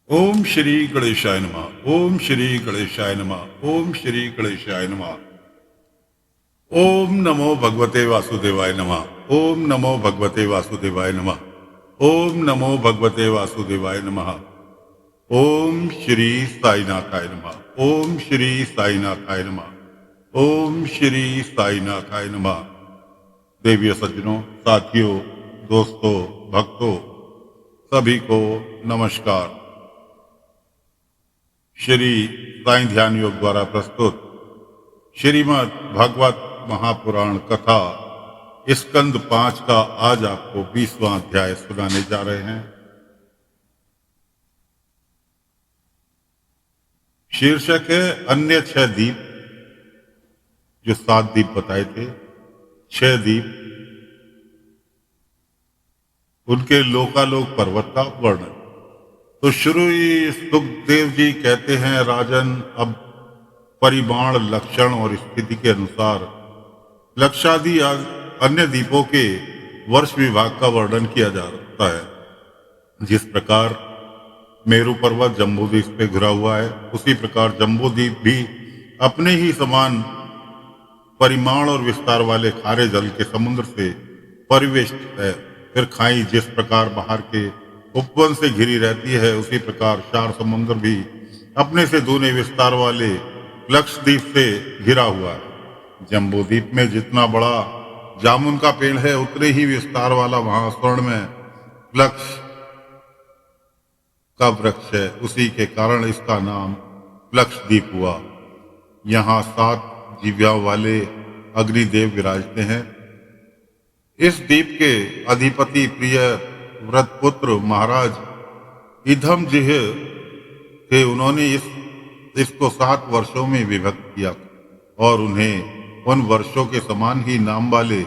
ओम श्री गणेशाय नमः। ओम श्री गणेशाय नमः। ओम श्री गणेशाय नमः। ओम नमो भगवते वासुदेवाय नमः। ओम नमो भगवते वासुदेवाय नमः। ओम नमो भगवते वासुदेवाय नमः। ओम श्री साईनाथाय नमः। ओम श्री साईनाथाय नमः। ओम श्री साईनाथाय नमः। देवी सज्जनों, साथियों, दोस्तों, भक्तों, सभी को नमस्कार। श्री साईं ध्यान योग द्वारा प्रस्तुत श्रीमद् भागवत महापुराण कथा स्कंद 5 का आज आपको 20वां अध्याय सुनाने जा रहे हैं। शीर्षक है अन्य 6 द्वीप। जो 7 द्वीप बताए थे, 6 द्वीप, उनके लोकालोक पर्वत का वर्णन। तो शुरू ही सुखदेव जी कहते हैं, राजन, अब परिमाण, लक्षण और स्थिति के अनुसार लक्षादि अन्य द्वीपों के वर्ष विभाग का वर्णन किया जा सकता है। जिस प्रकार मेरु पर्वत जम्बूद्वीप पे घिरा हुआ है, उसी प्रकार जम्बूद्वीप भी अपने ही समान परिमाण और विस्तार वाले खारे जल के समुद्र से परिवेष्टित है। फिर खाई जिस प्रकार बाहर के उपवन से घिरी रहती है, उसी प्रकार चार समुद्र भी अपने से दूने विस्तार वाले लक्षद्वीप से घिरा हुआ है। जम्बूद्वीप में जितना बड़ा जामुन का पेड़ है, उतने ही विस्तार वाला वहां स्वर्ण में लक्ष का वृक्ष है। उसी के कारण इसका नाम लक्षद्वीप हुआ। यहाँ 7 जीव्याओं वाले अग्निदेव विराजते हैं। इस द्वीप के अधिपति प्रिय व्रत पुत्र महाराज इधम जिह थे। उन्होंने इसको 7 वर्षों में विभक्त किया और उन्हें उन वर्षों के समान ही नाम वाले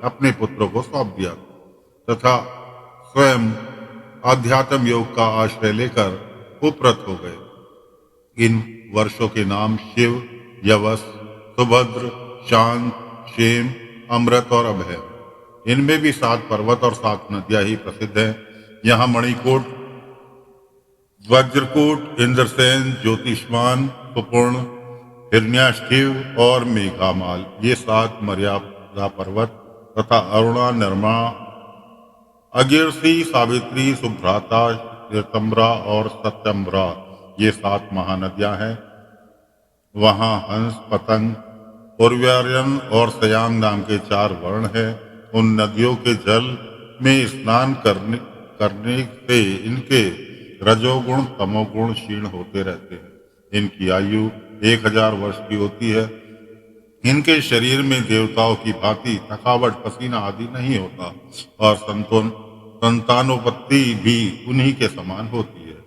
अपने पुत्रों को सौंप दिया तथा स्वयं आध्यात्म योग का आश्रय लेकर उपरत हो गए। इन वर्षों के नाम शिव, यवस, सुभद्र, शांत, क्षेम, अमृत और अभय। इनमें भी 7 पर्वत और 7 नदियां ही प्रसिद्ध हैं। यहाँ मणिकूट, वज्रकूट, इंद्रसेन, ज्योतिष्मान, सुपूर्ण, हिरण्याष्टिव और मेघामाल, ये 7 मर्यादा पर्वत तथा अरुणा, निर्मा, अगिरसी, सावित्री, सुभ्राता, श्वेतंबरा और सत्यम्बरा, ये 7 महानदियां हैं। वहाँ हंस, पतंग, उर्व्यायन और सयांग नाम के 4 वर्ण हैं। उन नदियों के जल में स्नान करने से इनके रजोगुण तमोगुण क्षीण होते रहते हैं। इनकी आयु 1000 वर्ष की होती है। इनके शरीर में देवताओं की भांति थकावट, पसीना आदि नहीं होता और संतानोपत्ति भी उन्हीं के समान होती है।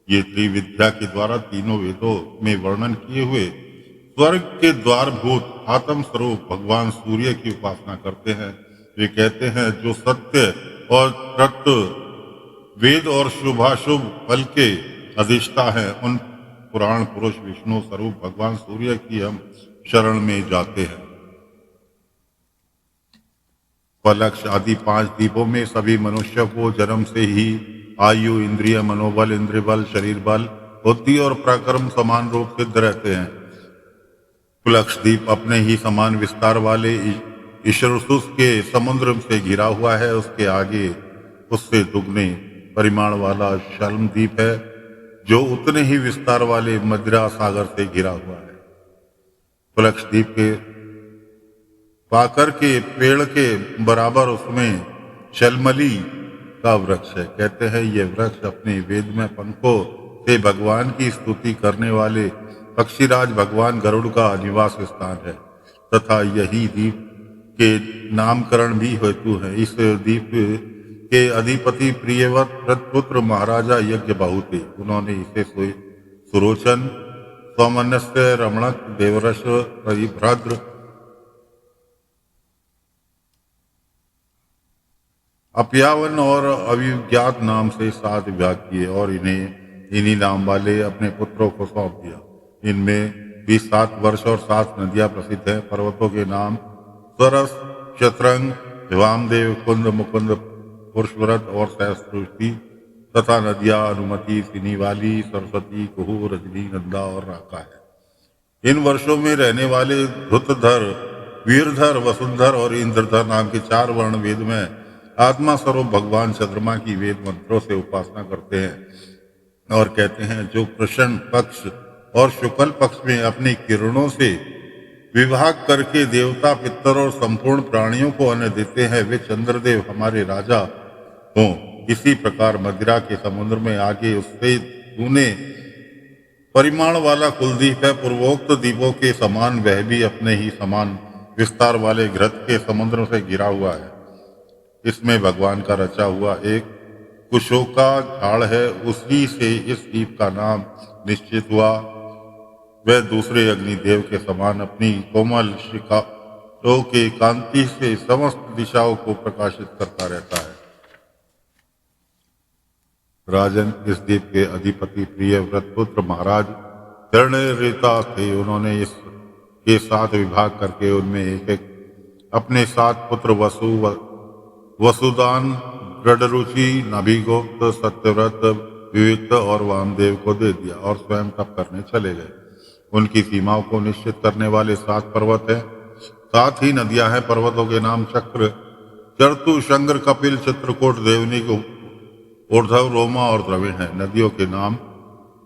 ये त्रिविद्या के द्वारा तीनों वेदों में वर्णन किए हुए स्वर्ग के द्वारभूत आत्म स्वरूप भगवान सूर्य की उपासना करते हैं। वे कहते हैं, जो सत्य और तत्व, वेद और शुभाशुभ फल के अधिष्ठा है, उन पुराण पुरुष विष्णु स्वरूप भगवान सूर्य की हम शरण में जाते हैं। पलक्ष आदि 5 द्वीपों में सभी मनुष्यों को जन्म से ही आयु, इंद्रिय, मनोबल, इंद्रिय बल, शरीर बल, बुद्धि और पराक्रम समान रूप सिद्ध रहते हैं। लक्षद्वीप अपने ही समान विस्तार वाले ईशरसुस के समुद्र से घिरा हुआ है। उसके आगे उससे दुगने परिमाण वाला शल्म द्वीप है, जो उतने ही विस्तार वाले मदिरा सागर से घिरा हुआ है। लक्षद्वीप के पाकर के पेड़ के बराबर उसमें शलमली का वृक्ष है। कहते हैं, यह वृक्ष अपने वेद में पंखों से भगवान की स्तुति करने वाले पक्षीराज भगवान गरुड़ का निवास स्थान है तथा यही द्वीप के नामकरण भी हेतु है। इस द्वीप के अधिपति प्रियव्रत पुत्र महाराजा यज्ञबाहु थे। उन्होंने इसे सुरोचन, सौमनस्य, रमणक, देवरस, परिभ्रद्र, अपयावन और अविज्ञात नाम से 7 विभाग किए और इन्हीं नाम वाले अपने पुत्रों को सौंप दिया। इनमें भी 7 वर्ष और 7 नदियां प्रसिद्ध हैं। पर्वतों के नाम स्वरस, शतरंग, वामदेव, कुंद, मुकुंद, पुरुषव्रत और सहस्रुति तथा नदियां अनुमति, सिनीवाली, सरस्वती, कुहू, रजनी, गंगा और राका है। इन वर्षों में रहने वाले धुतधर, वीरधर, वसुंधर और इंद्रधर नाम के 4 वर्ण वेद में आत्मा स्वरूप भगवान चंद्रमा की वेद मंत्रों से उपासना करते हैं और कहते हैं, जो कृष्ण पक्ष और शुक्ल पक्ष में अपनी किरणों से विभाग करके देवता, पितर और संपूर्ण प्राणियों को अन्न देते हैं, वे चंद्रदेव हमारे राजा हों। इसी प्रकार मदिरा के समुद्र में आगे उससे तूने परिमाण वाला कुलदीप है, पूर्वोक्त द्वीपों के समान वह भी अपने ही समान विस्तार वाले घृत के समुद्र से घिरा हुआ है। इसमें भगवान का रचा हुआ एक कुशोका झाड़ है, उसी से इस द्वीप का नाम निश्चित हुआ। वह दूसरे अग्निदेव के समान अपनी कोमल शिखाओं के कांति से समस्त दिशाओं को प्रकाशित करता रहता है। राजन, इस द्वीप के अधिपति प्रियव्रत पुत्र महाराज हिरण्यरेता थे। उन्होंने इसके 7 विभाग करके उनमें एक एक अपने 7 पुत्र वसुदान, दृढ़रुचि, नाभिगोप्त, सत्यव्रत, विविक्त और वामदेव को दे दिया और स्वयं तप करने चले गए। उनकी सीमाओं को निश्चित करने वाले 7 पर्वत हैं, 7 ही नदियां हैं। पर्वतों के नाम चक्र, चर्तु, शंकर, कपिल, चित्रकूट, देवनी, ऊर्ध्व, रोमा और द्रविण है। नदियों के नाम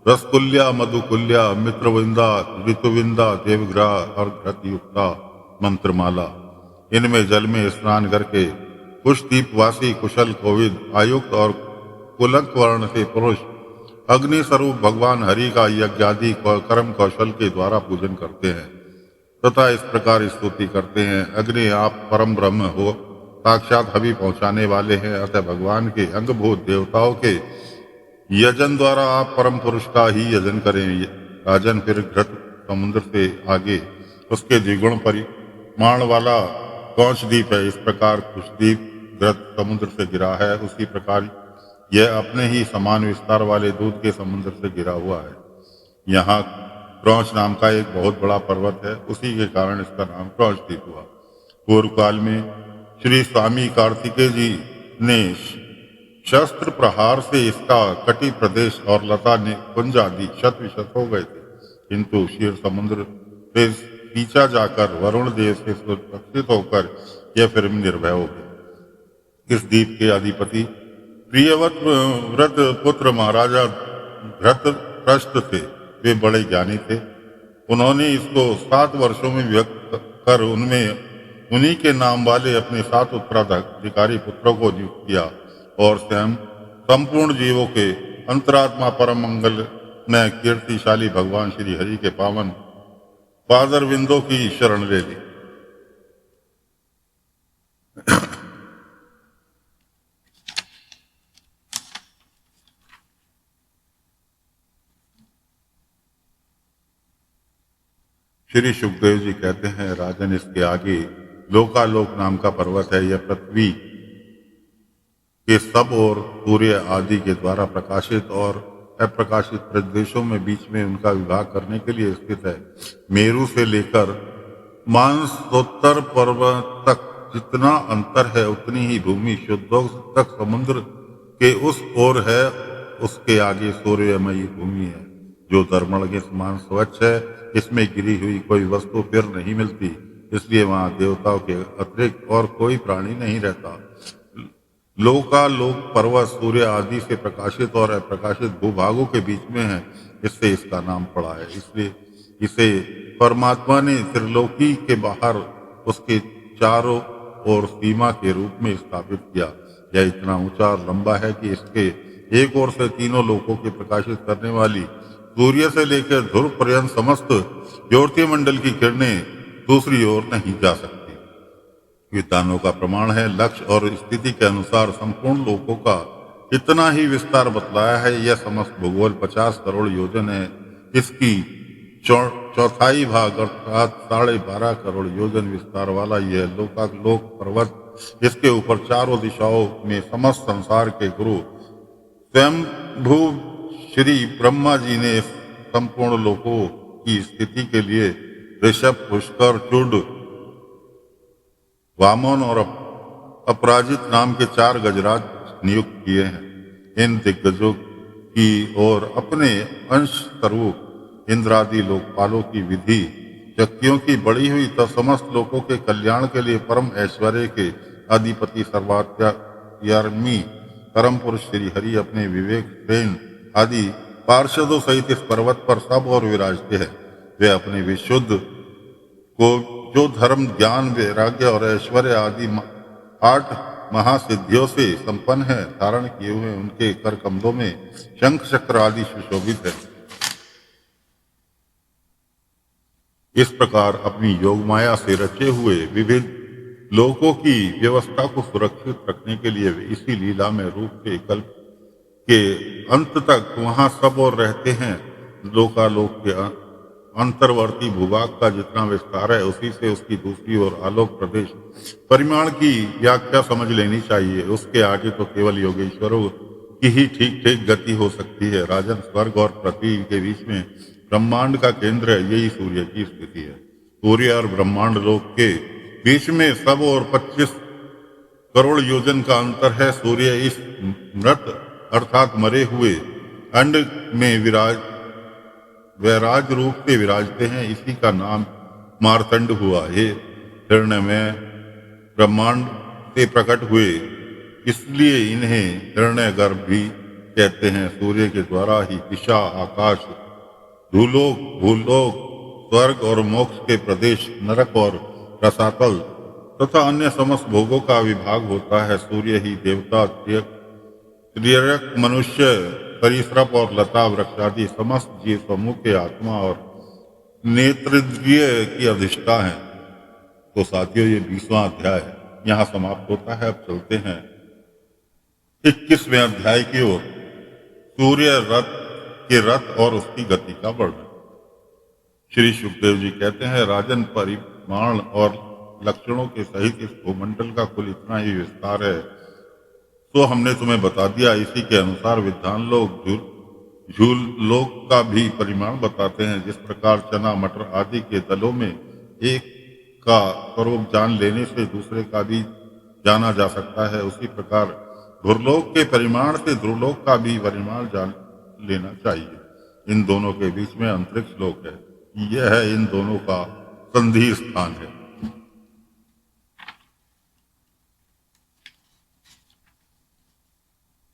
रसकुल्या, मधुकुल्या, मित्रविंदा, ऋतुविंदा, देवग्रह और घृतयुक्ता, मंत्रमाला। इनमें जल में स्नान करके कुशदीपवासी, कुशल, कोविद, आयुक्त और कुलक वर्ण से पुरुष अग्नि स्वरूप भगवान हरि का यज्ञादि कर्म कौशल के द्वारा पूजन करते हैं तथा इस प्रकार स्तुति करते हैं, अग्नि आप परम ब्रह्म हो, साक्षात हवि पहुंचाने वाले हैं, अतः भगवान के अंगभूत देवताओं के यजन द्वारा आप परम पुरुष का ही यजन करें। राजन, फिर घृत समुद्र से आगे उसके द्विगुण परिमाण वाला कौशद्वीप है। इस प्रकार कुशद्वीप घृत समुद्र से गिरा है, उसी प्रकार यह अपने ही समान विस्तार वाले दूध के समुद्र से गिरा हुआ है। यहाँ क्रौच नाम का एक बहुत बड़ा पर्वत है, उसी के कारण इसका नाम क्रौचद्वीप हुआ। पूर्व काल में श्री स्वामी कार्तिकेय जी ने शस्त्र प्रहार से इसका कटी प्रदेश और लता ने कुंज आदि शत विशत हो गए थे, किंतु क्षीर समुद्र से पीछा जाकर वरुण देव से सुरक्षित होकर यह फिर निर्भय हो गए। इस द्वीप के अधिपति प्रियव्रत व्रत पुत्र महाराजा धृतराष्ट्र थे। वे बड़े ज्ञानी थे। उन्होंने इसको 7 वर्षों में व्यक्त कर उनमें उन्हीं के नाम वाले अपने 7 उत्तराधिकारी पुत्रों को नियुक्त किया और स्वयं संपूर्ण जीवों के अंतरात्मा परम मंगल में कीर्तिशाली भगवान श्री हरि के पावन पादरविंदों की शरण ले ली। श्री सुखदेव जी कहते हैं, राजन, इसके आगे लोकालोक नाम का पर्वत है। यह पृथ्वी के सब और सूर्य आदि के द्वारा प्रकाशित और अप्रकाशित प्रदेशों में बीच में उनका विभाग करने के लिए स्थित है। मेरु से लेकर मानसोत्तर पर्वत तक जितना अंतर है, उतनी ही भूमि शुद्धोक तक समुद्र के उस ओर है। उसके आगे सूर्यमयी भूमि है जो दर्पण के समान स्वच्छ है। इसमें गिरी हुई कोई वस्तु फिर नहीं मिलती, इसलिए वहां देवताओं के अतिरिक्त और कोई प्राणी नहीं रहता। लोकालोक पर्वत सूर्य आदि से प्रकाशित और अप्रकाशित भूभागों के बीच में है, इससे इसका नाम पड़ा है। इसलिए इसे परमात्मा ने त्रिलोकी के बाहर उसके चारों ओर सीमा के रूप में स्थापित किया। यह इतना ऊंचा और लंबा है कि इसके एक ओर से तीनों लोकों के प्रकाशित करने वाली सूर्य से लेकर ध्रुव पर्यंत समस्त ज्योतिर्मंडल मंडल की किरणें दूसरी ओर नहीं जा सकती। विद्वानों का प्रमाण है, लक्ष्य और स्थिति के अनुसार संपूर्ण लोकों का इतना ही विस्तार बतलाया है। यह समस्त भूगोल 50 करोड़ योजन है। इसकी चौथाई भाग अर्थात 12.5 करोड़ योजन विस्तार वाला यह लोकालोक पर्वत, इसके ऊपर चारों दिशाओं में समस्त संसार के गुरु स्वयंभू श्री ब्रह्मा जी ने संपूर्ण लोकों की स्थिति के लिए ऋषभ, पुष्कर, चूड, वामन और अपराजित नाम के 4 गजराज नियुक्त किए हैं। इन दिग्गजों की और अपने अंश स्वरूप इंद्रादि लोकपालों की विधि शक्तियों की बढ़ी हुई तो समस्त लोगों के कल्याण के लिए परम ऐश्वर्य के अधिपति सर्वात्यामी परम पुरुष श्री हरि अपने विवेक प्रेम आदि पार्षदों सहित इस पर्वत पर सब और विराजते हैं। वे अपने विशुद्ध को जो धर्म ज्ञान वैराग्य और ऐश्वर्य आदि 8 महासिद्धियों से संपन्न है धारण किए हुए उनके कर कमलों में शंख चक्र आदि सुशोभित है। इस प्रकार अपनी योग माया से रचे हुए विविध लोकों की व्यवस्था को सुरक्षित रखने के लिए वे इसी लीला में रूप के कल्प के अंत तक वहां सब और रहते हैं। लोकालोक के अंतर्वर्ती भूभाग का जितना विस्तार है उसी से उसकी दूसरी ओर आलोक प्रदेश परिमाण की व्याख्या समझ लेनी चाहिए। उसके आगे तो केवल योगेश्वरों की ही ठीक ठीक गति हो सकती है। राजन, स्वर्ग और पृथ्वी के बीच में ब्रह्मांड का केंद्र है, यही सूर्य की स्थिति है। सूर्य और ब्रह्मांड लोक के बीच में सब और 25 करोड़ योजन का अंतर है। सूर्य इस मृत अर्थात मरे हुए अंड में वैराज रूप से विराजते हैं, इसी का नाम मार्तंड हुआ। ये हिरण्य में ब्रह्मांड से प्रकट हुए, इसलिए इन्हें हिरण्य गर्भ भी कहते हैं। सूर्य के द्वारा ही दिशा, आकाश, भूलोक, स्वर्ग और मोक्ष के प्रदेश, नरक और रसातल तथा अन्य समस्त भोगों का विभाग होता है। सूर्य ही देवता, त्रियक, मनुष्य, सरीसृप और लता वृक्ष आदि समस्त जीव समूह के आत्मा और नेत्रेंद्रिय की अधिष्ठा है। तो साथियों, ये 20वां अध्याय यहाँ समाप्त होता है। अब चलते हैं 21वें अध्याय की ओर। सूर्य रथ और उसकी गति का वर्णन। श्री सुखदेव जी कहते हैं, राजन, परिमाण और लक्षणों के सहित इस भूमंडल का कुल इतना ही विस्तार है तो हमने तुम्हें बता दिया। इसी के अनुसार विद्वान लोग झूल लोक का भी परिमाण बताते हैं। जिस प्रकार चना, मटर आदि के दलों में एक का स्वरूप जान लेने से दूसरे का भी जाना जा सकता है, उसी प्रकार ध्रुलोक के परिमाण से ध्रुलोक का भी परिमाण जान लेना चाहिए। इन दोनों के बीच में अंतरिक्ष लोक है, यह है इन दोनों का संधि स्थान है।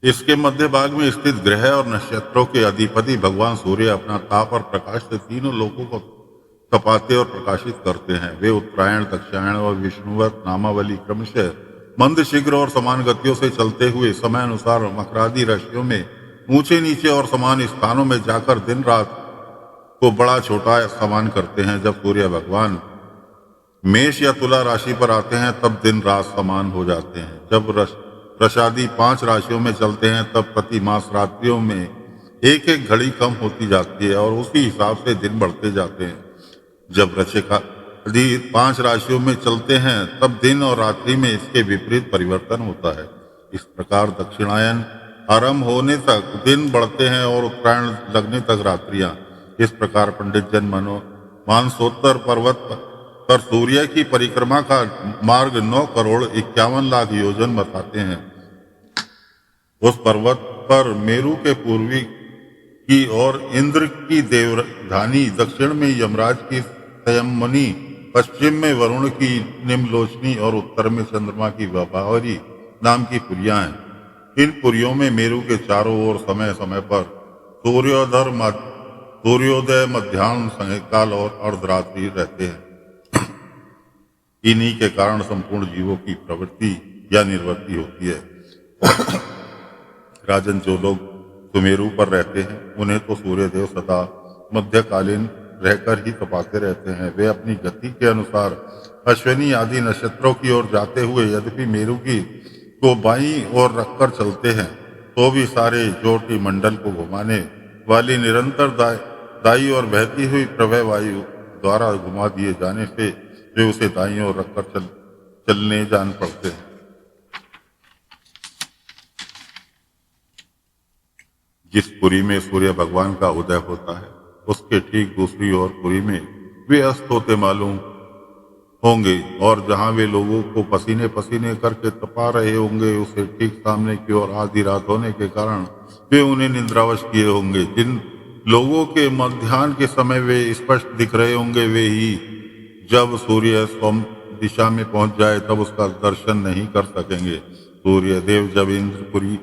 इसके मध्य भाग में स्थित ग्रह और नक्षत्रों के अधिपति भगवान सूर्य अपना ताप और प्रकाश से तीनों लोकों को तपाते और प्रकाशित करते हैं। वे उत्तरायण, दक्षिणायन और विष्णुवत नामावली क्रमशः मंद, शीघ्र और समान गतियों से चलते हुए समय अनुसार मकरादि राशियों में ऊंचे नीचे और समान स्थानों में जाकर दिन रात को बड़ा छोटा समान करते हैं। जब सूर्य भगवान मेष या तुला राशि पर आते हैं तब दिन रात समान हो जाते हैं। जब वृषादि 5 राशियों में चलते हैं तब प्रति मास रात्रियों में एक एक घड़ी कम होती जाती है और उसी हिसाब से दिन बढ़ते जाते हैं। जब वृश्चिकादि 5 राशियों में चलते हैं तब दिन और रात्रि में इसके विपरीत परिवर्तन होता है। इस प्रकार दक्षिणायन आरंभ होने तक दिन बढ़ते हैं और उत्तरायण लगने तक रात्रियां। इस प्रकार पंडित जन मानसोत्तर पर्वत पर सूर्य की परिक्रमा का मार्ग 9 करोड़ 51 लाख योजन बताते हैं। उस पर्वत पर मेरु के पूर्वी की ओर इंद्र की देवधानी, दक्षिण में यमराज की संयमनी, पश्चिम में वरुण की निम्नलोचनी और उत्तर में चंद्रमा की व्यापारी नाम की पुरियां हैं। इन पुरियों में मेरु के चारों ओर समय समय पर सूर्योदय, मध्याह्न, सायंकाल और अर्धरात्रि रहते हैं। इन्हीं के कारण संपूर्ण जीवों की प्रवृत्ति या निवृत्ति होती है। राजन, जो लोग सुमेरु पर रहते हैं उन्हें तो सूर्यदेव सदा मध्यकालीन रहकर ही तपाते रहते हैं। वे अपनी गति के अनुसार अश्विनी आदि नक्षत्रों की ओर जाते हुए यद्यपि मेरु की को बाईं ओर रखकर चलते हैं तो भी सारे ज्योति मंडल को घुमाने वाली निरंतर दाई और बहती हुई प्रभय वायु द्वारा घुमा दिए जाने से वे उसे दाईं ओर रखकर चलने जान पड़ते हैं। जिस पुरी में सूर्य भगवान का उदय होता है उसके ठीक दूसरी ओर पुरी में वे अस्त होते मालूम होंगे और जहां वे लोगों को पसीने पसीने करके तपा रहे होंगे, उसे ठीक सामने की ओर आधी रात होने के कारण वे उन्हें निद्रावश किए होंगे। जिन लोगों के मध्याह्न के समय वे स्पष्ट दिख रहे होंगे, वे ही जब सूर्य सोम दिशा में पहुंच जाए तब उसका दर्शन नहीं कर सकेंगे। सूर्य देव जब इंद्रपुरी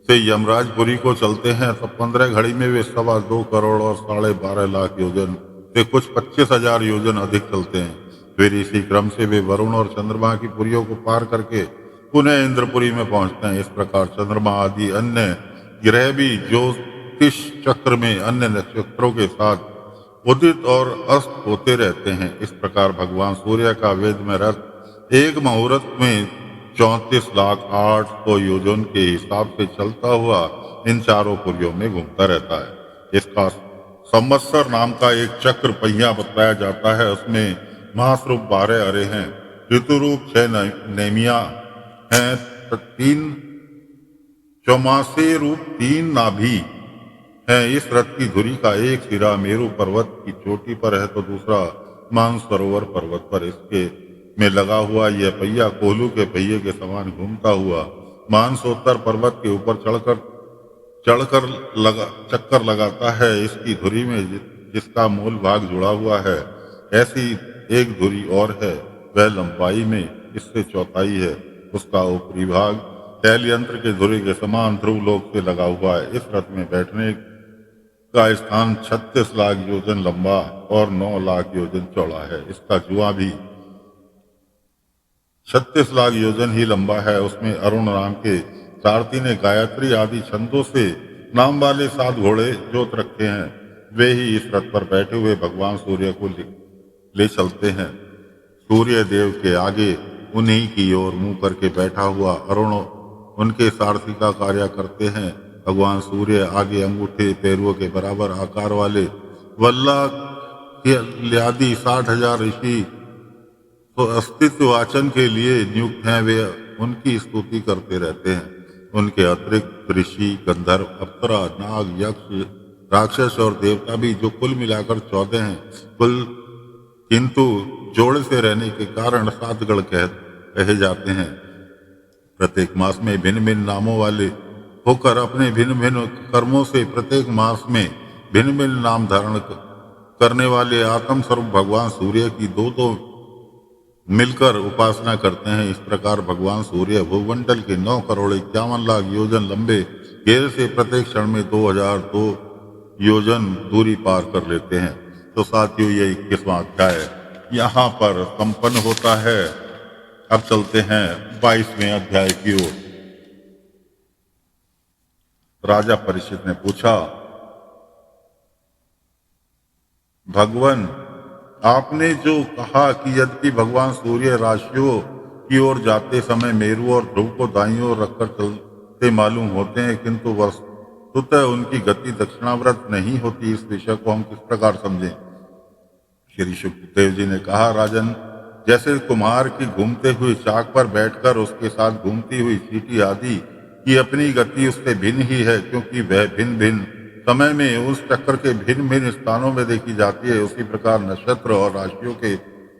से यमराजपुरी को चलते हैं तब 15 घड़ी में वे 2.25 करोड़ और 12.5 लाख योजन से कुछ 25,000 योजन अधिक चलते हैं। फिर इसी क्रम से वे वरुण और चंद्रमा की पुरियों को पार करके पुनः इंद्रपुरी में पहुंचते हैं। इस प्रकार चंद्रमा आदि अन्य ग्रह भी ज्योतिष चक्र में अन्य नक्षत्रों के साथ उदित और अस्त होते रहते हैं। इस प्रकार भगवान सूर्य का वेद में रथ एक मुहूर्त में 34,08,000 योजन के हिसाब से चलता हुआ इन चारों पुरियों में घूमता रहता है। इसका संवत्सर नाम का एक चक्र पहिया बताया जाता है। उसमें मास रूप 12 अरे हैं, ऋतु रूप 6 नेमिया हैं, 3 चौमासे रूप 3 नाभि है। इस रथ की धुरी का एक सिरा मेरु पर्वत की चोटी पर है तो दूसरा मानसरोवर पर्वत पर। इसके में लगा हुआ यह पहिया कोहलू के पहिए के समान घूमता हुआ मानसोत्तर पर्वत के ऊपर चढ़कर चक्कर लगाता है। इसकी धुरी में जिसका मूल भाग जुड़ा हुआ है, ऐसी एक धुरी और है, वह लंबाई में इससे चौथाई है। उसका ऊपरी भाग तैल यंत्र के धुरी के समान ध्रुव लोक से लगा हुआ है। इस रथ में बैठने का स्थान 36 लाख योजन लंबा और 9 लाख योजन चौड़ा है। इसका जुआ भी 36 लाख योजन ही लंबा है। उसमें अरुण नाम के सारथी ने गायत्री आदि छंदों से नाम वाले 7 घोड़े जोत रखे हैं। वे ही इस रथ पर बैठे हुए भगवान सूर्य को ले चलते हैं। सूर्य देव के आगे उन्हीं की ओर मुंह करके बैठा हुआ अरुण उनके सारथी का कार्य करते हैं। भगवान सूर्य आगे अंगूठे पैरों के बराबर आकार वाले वल्ला आदि 60,000 ऋषि तो अस्तित्व वाचन के लिए नियुक्त हैं। वे उनकी स्तुति करते रहते हैं। उनके अतिरिक्त ऋषि, गंधर्व, अप्सरा, नाग, यक्ष, राक्षस और देवता भी, जो कुल मिलाकर 14 हैं, किंतु जोड़े से रहने के कारण 7 गण कहे जाते हैं। प्रत्येक मास में भिन्न भिन्न नामों वाले होकर अपने भिन्न भिन्न कर्मों से प्रत्येक मास में भिन्न भिन्न नाम धारण करने वाले आत्म स्वरूप भगवान सूर्य की दो मिलकर उपासना करते हैं। इस प्रकार भगवान सूर्य भूमंडल के 9,51,00,000 योजन लंबे घेरे से प्रत्येक क्षण में 2002 योजन दूरी पार कर लेते हैं। तो साथियों, ये 21वां अध्याय यहाँ पर संपन्न होता है। अब चलते हैं 22वें अध्याय की ओर। राजा परीक्षित ने पूछा, भगवान, आपने जो कहा कि यद्यपि भगवान सूर्य राशियों की ओर जाते समय मेरु और ध्रुव को दाईं ओर रखकर चलते मालूम होते हैं, किंतु वस्तुतः उनकी गति दक्षिणावर्त नहीं होती, इस विषय को हम किस प्रकार समझें? श्री सुखदेव जी ने कहा, राजन, जैसे कुम्हार की घूमते हुए चाक पर बैठकर उसके साथ घूमती हुई चींटी आदि की अपनी गति उससे भिन्न ही है, क्योंकि वह भिन्न भिन्न समय में उस चक्र के भिन्न भिन्न स्थानों में देखी जाती है, उसी प्रकार नक्षत्र और राशियों के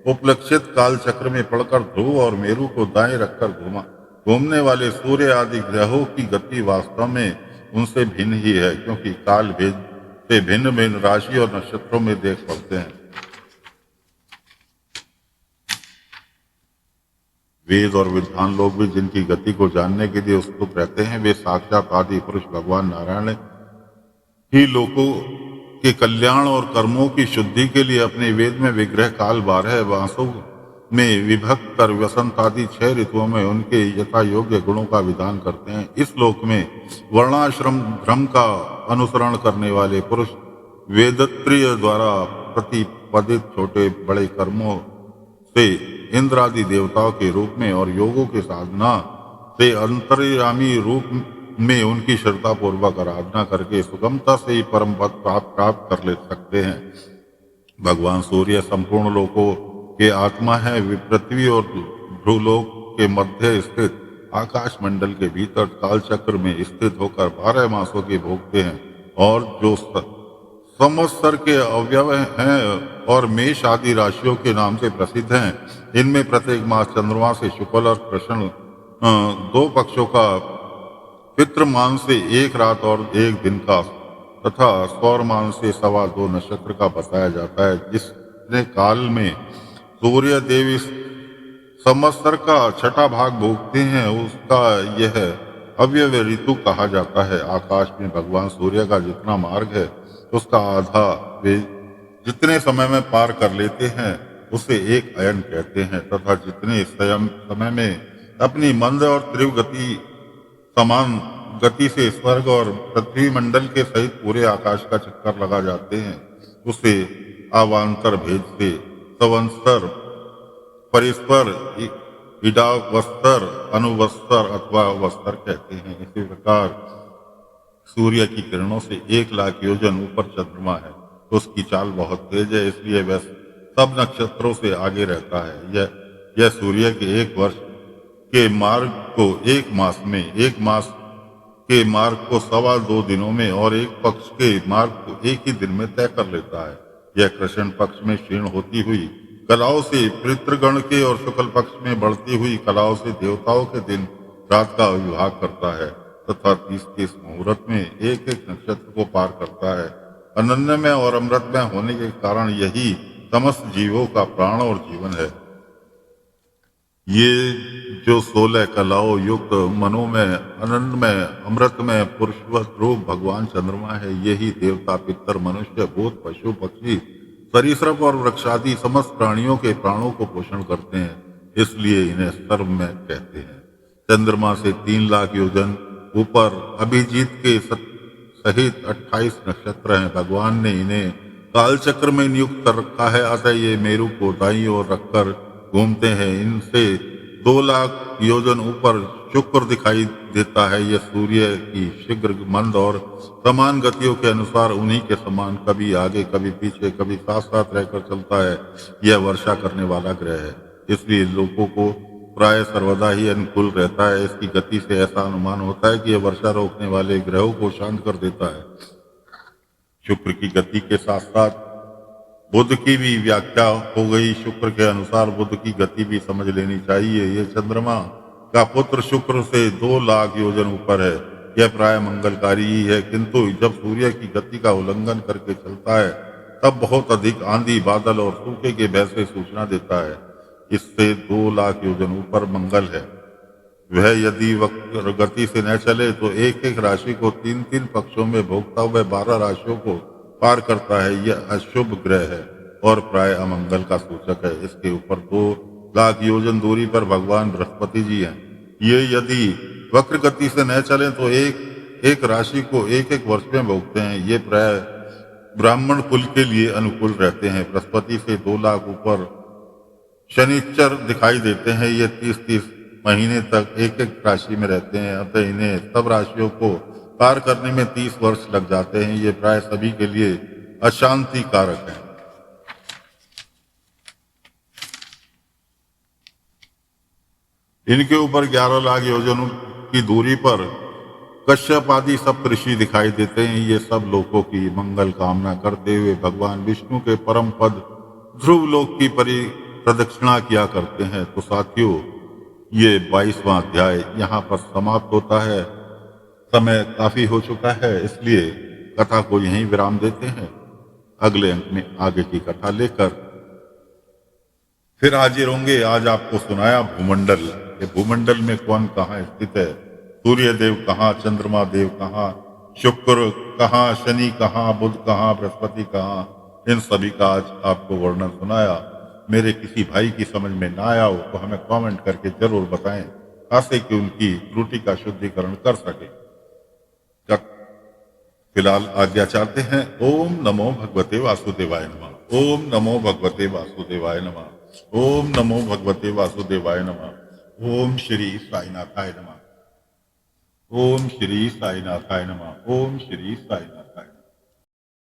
उपलक्षित काल चक्र में पड़कर ध्रुव और मेरु को दाएं रखकर घूमने वाले सूर्य आदि ग्रहों की गति वास्तव में उनसे भिन्न ही है, क्योंकि काल भेद से भिन्न भिन्न राशि और नक्षत्रों में देख पड़ते हैं। वेद और विद्वान लोग भी जिनकी गति को जानने के लिए उत्सुक रहते हैं, वे साक्षात आदि पुरुष भगवान नारायण ही लोगों के कल्याण और कर्मों की शुद्धि के लिए अपने वेद में विग्रह काल 12 मासों में विभक्त कर वसंत आदि 6 ऋतुओं में उनके यथा योग्य गुणों का विधान करते हैं। इस लोक में वर्णाश्रम धर्म का अनुसरण करने वाले पुरुष वेदत्रिय द्वारा प्रतिपादित छोटे बड़े कर्मों से इंद्र आदि देवताओं के रूप में और योगों के साधना से अंतर्यामी रूप में उनकी श्रद्धा पूर्वक आराधना करके सुगमता से ही परम पद प्राप्त कर ले सकते हैं। भगवान सूर्य संपूर्ण लोकों के आत्मा है। वे पृथ्वी और ध्रुवलोक के मध्य स्थित आकाश मंडल के भीतर काल चक्र में स्थित होकर 12 मासों के भोगते हैं और जो संवत्सर के अवयव हैं और मेष आदि राशियों के नाम से प्रसिद्ध हैं। इनमें प्रत्येक मास चंद्रमा से शुक्ल और कृष्ण दो पक्षों का पितृमान से एक रात और एक दिन का तथा सौरमान से सवा दो नक्षत्र का बताया जाता है। जिसने काल में सूर्य देव इस संवत्सर का छठा भाग भोगते हैं उसका यह अव्यव ऋतु कहा जाता है। आकाश में भगवान सूर्य का जितना मार्ग है उसका आधा वे जितने समय में पार कर लेते हैं उसे एक अयन कहते हैं तथा जितने समय में अपनी मंद और तीव्र गति समान गति से स्वर्ग और पृथ्वी मंडल के सहित पूरे आकाश का चक्कर लगा जाते हैं उसे अवान्तर भेद से संवत्सर परिस्पर इडावस्तर अनुवस्तर अथवा वस्तर कहते हैं। इसी प्रकार सूर्य की किरणों से 1,00,000 योजन ऊपर चंद्रमा है तो उसकी चाल बहुत तेज है, इसलिए वह सब नक्षत्रों से आगे रहता है। यह सूर्य के एक वर्ष के मार्ग को एक मास के मार्ग को सवा 2 दिनों में और एक पक्ष के मार्ग को एक ही दिन में तय कर लेता है। यह कृष्ण पक्ष में क्षीण होती हुई कलाओं से पितृगण के और शुक्ल पक्ष में बढ़ती हुई कलाओं से देवताओं के दिन रात का विभाग करता है तथा 30 मुहूर्त में एक एक नक्षत्र को पार करता है। अनन्यमय और अमृतमय होने के कारण यही समस्त जीवों का प्राण और जीवन है। ये जो 16 कलाओं युक्त मनोमय अनंतमय अमृतमय पुरुषवत रूप भगवान चंद्रमा है, यही देवता पितर मनुष्य भूत पशु पक्षी सरीसृप और वृक्षादि समस्त प्राणियों के प्राणों को पोषण करते हैं, इसलिए इन्हें सर्वमय कहते हैं। चंद्रमा से 3,00,000 योजन ऊपर अभिजीत के सहित 28 नक्षत्र हैं। भगवान ने इन्हें कालचक्र में नियुक्त कर रखा है, अतः ये मेरु को दाईं ओर रखकर घूमते हैं। इनसे 2,00,000 योजन ऊपर शुक्र दिखाई देता है। यह सूर्य की शीघ्र मंद और समान गतियों के अनुसार उन्हीं के समान कभी आगे कभी पीछे कभी साथ साथ रहकर चलता है। यह वर्षा करने वाला ग्रह है, इसलिए लोगों को प्राय सर्वदा ही अनुकूल रहता है। इसकी गति से ऐसा अनुमान होता है कि यह वर्षा रोकने वाले ग्रहों को शांत कर देता है। शुक्र की गति के साथ साथ बुध की भी व्याख्या हो गई। शुक्र के अनुसार बुध की गति भी समझ लेनी चाहिए। यह चंद्रमा का पुत्र शुक्र से 2,00,000 योजन ऊपर है। यह प्राय मंगलकारी ही है, किंतु जब सूर्य की गति का उल्लंघन करके चलता है तब बहुत अधिक आंधी बादल और सूखे के भय से सूचना देता है। इससे 2,00,000 योजन ऊपर मंगल है। वह यदि वक्र गति से न चले तो एक एक राशि को 3-3 पक्षों में भोगता हुआ 12 राशियों को पार करता है। यह अशुभ ग्रह है और प्राय अमंगल का सूचक है। इसके ऊपर 2,00,000 योजन दूरी पर भगवान बृहस्पति जी हैं। ये यदि वक्र गति से न चले तो एक एक राशि को एक एक वर्ष में भोगते हैं। ये प्राय ब्राह्मण कुल के लिए अनुकूल रहते हैं। बृहस्पति से 2,00,000 ऊपर शनिचर दिखाई देते हैं। ये 30-30 महीने तक एक एक राशि में रहते हैं, अतः इन्हें सब राशियों को पार करने में 30 वर्ष लग जाते हैं। ये प्राय सभी के लिए अशांति कारक है। इनके ऊपर 11,00,000 योजन की दूरी पर कश्यप आदि सप्तऋषि दिखाई देते हैं। ये सब लोगों की मंगल कामना करते हुए भगवान विष्णु के परम पद ध्रुव लोक की प्रदक्षिणा किया करते हैं। तो साथियों, ये 22वां अध्याय यहाँ पर समाप्त होता है। समय काफी हो चुका है, इसलिए कथा को यहीं विराम देते हैं। अगले अंक में आगे की कथा लेकर फिर हाजिर होंगे। आज आपको सुनाया भूमंडल, ये भूमंडल में कौन कहाँ स्थित है, सूर्य देव कहाँ, चंद्रमा देव कहाँ, शुक्र कहाँ, शनि कहाँ, बुध कहाँ, बृहस्पति कहाँ, इन सभी का आज आपको वर्णन सुनाया। मेरे किसी भाई की समझ में ना आया हो तो हमें कमेंट करके जरूर बताएं, ताकि कि उनकी त्रुटि का शुद्धिकरण कर सके। फिलहाल आज्ञा चाहते हैं। ओम नमो भगवते वासुदेवाय नमः। ओम नमो भगवते वासुदेवाय नमः। ओम नमो भगवते वासुदेवाय नमः। ओम श्री साईनाथाय नमः। ओम श्री साईनाथाय नमः। ओम श्री साईनाथ।